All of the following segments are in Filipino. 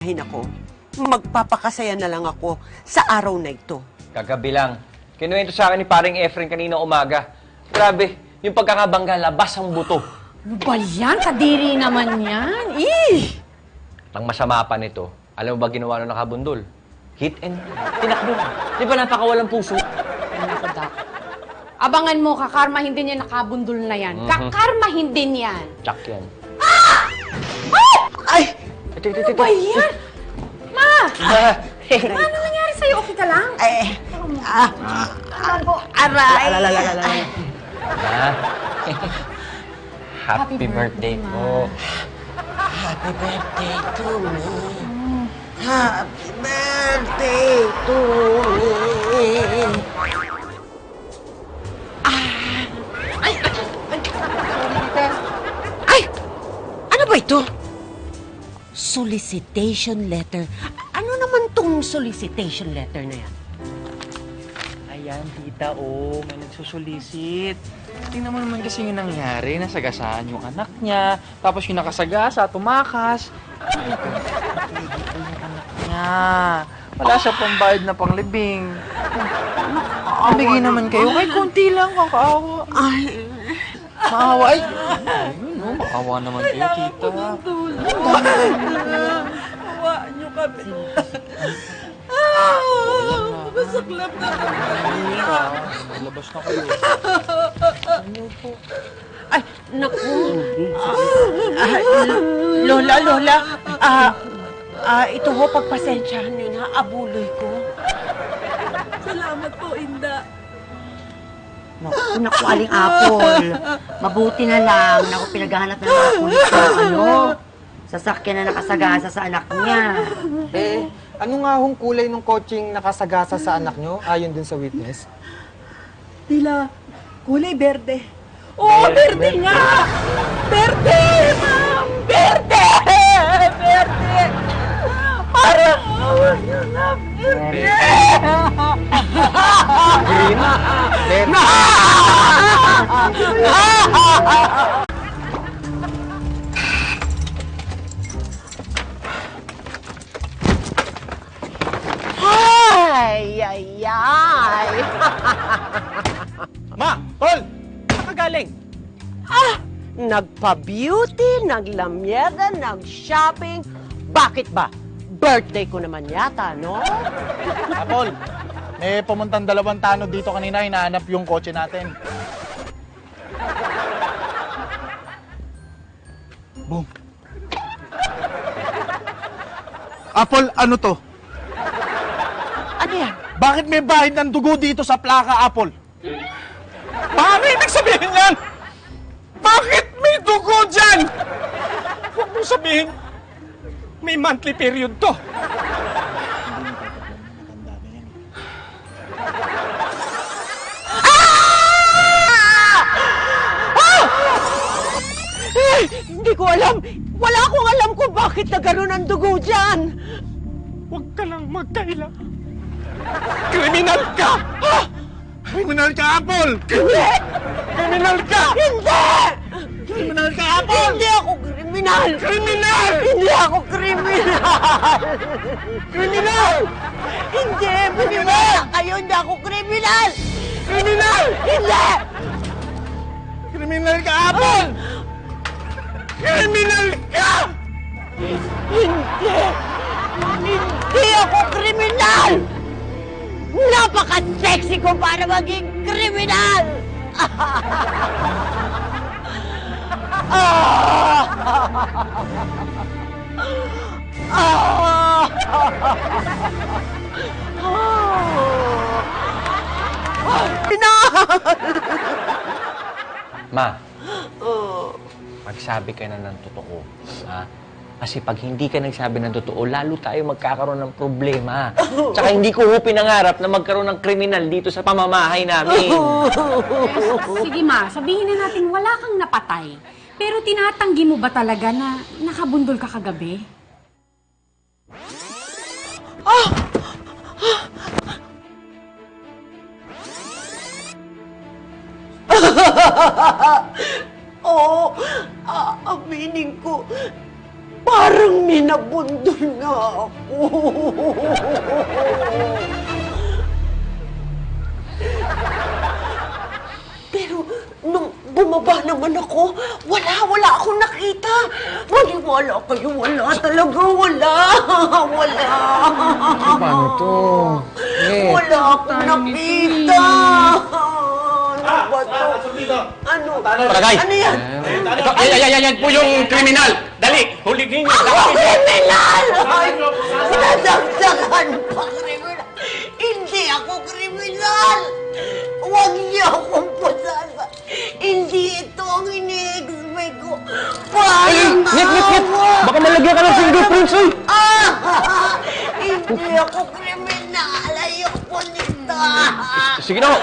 Ay nako, magpapakasaya na lang ako sa araw na ito. Kagabi lang. Kinuwento sa akin ni paring Efren kanina umaga. Grabe, yung pagkakabangga, labas ang buto. Ano ba yan? Kadiri naman yan. Eh! Ang masama pa nito, alam mo ba ginawa nung nakabundol? Hit and tinakbo. Di ba napakawalang puso? Ano ko, Doc? Abangan mo, kakarmahin din yan, nakabundol na yan. Kakarmahin din yan. Tsak yan. Ay! Ano ba yan? Ma! Ma, ano nangyari sa'yo? Okay ka lang? Aray! Happy birthday po. Happy birthday to me. Happy birthday to me. Ay! Ano ba ito? Solicitation letter. Ano naman tong solicitation letter na yan? Ayan, tita, oh. May nagsusulisit. Tingnan mo naman kasi yung nangyari. Nasagasaan yung anak niya. Tapos yung nakasagasa, tumakas. Ay, nakikita yung anak niya. Wala siya pambayad na panglibing. Mabigay naman kayo. Ay, konti lang. Kakaawa. Ay, Maawa. Ay, ayun, no. Maawa naman kayo, tita. awa niyo kami. Masaklap na kami. Labas na kayo. Ay, naku. Lola. Ito ho, pagpasensyahan niyo na. Abuloy ko. Salamat po, Inda. Naku, Aling Apple. Mabuti na lang. Naku, pinaghahanap na mga pulis ng sasakyan na nakasagasa sa anak niya. Eh, ano nga hong kulay ng kotseng nakasagasa sa anak nyo ayon din sa witness? Tila, kulay berde. Oh, berde nga! Berde, ma'am! Berde! Berde! Parang awa niyo na, berde! Green? Red? Ay! Ma! Tol! Saan ka galing? Nagpa-beauty, naglamyeda, nag-shopping. Bakit ba? Birthday ko naman yata, no? Apol, may pumuntang 2 tanod dito kanina, hinahanap yung kotse natin. Boom. Apol, ano to? Ano yan? Bakit may bahid ng dugo dito sa plaka, Apol? Paano ibig sabihin yan? Bakit may dugo dyan? Huwag mong sabihin, may monthly period to. Hindi ko alam. Wala akong alam kung bakit nagkaroon ng dugo dyan. Huwag ka lang magkaila. Kriminal ka! Ha? Kriminal ka, Apol! Hindi! Kriminal ka! Hindi! Kriminal ka, Apol! Hindi ako kriminal! Kriminal! Hindi ako kriminal! Kriminal! Hindi! Maniwala kayo! Hindi ako kriminal! Kriminal! Hindi! Kriminal ka, Apol! Kriminal ka! Hindi! Hindi ako kriminal! Napaka-sexy ko para maging kriminal! Ma, magsabi ka na ng totoo. Ha? Kasi pag hindi ka nagsabi ng totoo, lalo tayo magkakaroon ng problema. Tsaka hindi ko pinangarap na magkaroon ng kriminal dito sa pamamahay namin. Sige, Ma. Sabihin na natin wala kang napatay. Pero tinatanggi mo ba talaga na nakabundol ka kagabi? Oo, aminin ko, para Parang may nabundol na ako. Pero nung bumaba naman ako, wala akong nakita. Maniwala kayo, wala talaga, wala. Paano to? Eh, Wala akong nakita. Ano ba to? Ano? Barangay! Ano yan? Ito, yan po yung kriminal! Dali! Huligin niyo! Ako kriminal! Sinasagsagan pa kriminal! Hindi ako kriminal! Huwag niyo akong pusasa! Hindi ito ang ini-expect ko! Parang Ngit! Baka malagyan ka ng fingerprints, oy! Hindi ako kriminal! Ayoko nito! Sige na ho.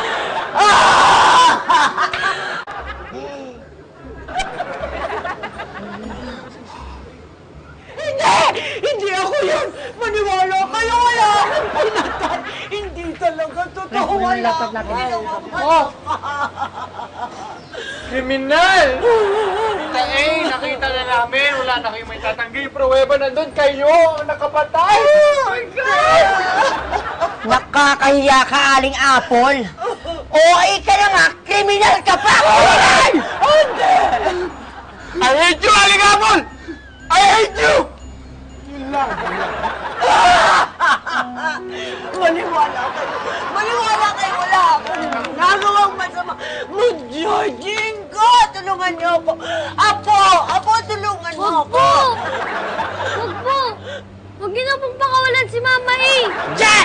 Hindi ako yun! Maniwala kayo, wala akong pinatay! Hindi talaga totoo, wala akong ginawa. Kriminal! Nakita na namin. Wala na kayong may tatanggi. Pruweba nandun kayo. Nakapatay. Oh my God! Nakakahiya ka, Aling Apple. OA ka na nga, kriminal ka pa! Kriminal! I hate you, Aling Apple! I hate you! Maniwala kayo, wala akong nagawang masama. Mag-judging ko! Tulungan niyo ako! Apo, tulungan niyo Wag ako! po! Wag po! Huwag niyo na pong pakawalan si Mama eh! Che!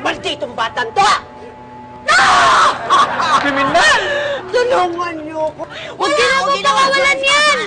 Malditong batang to! Kriminal! Tulungan niyo ako! Huwag niyo na pong pakawalan yan!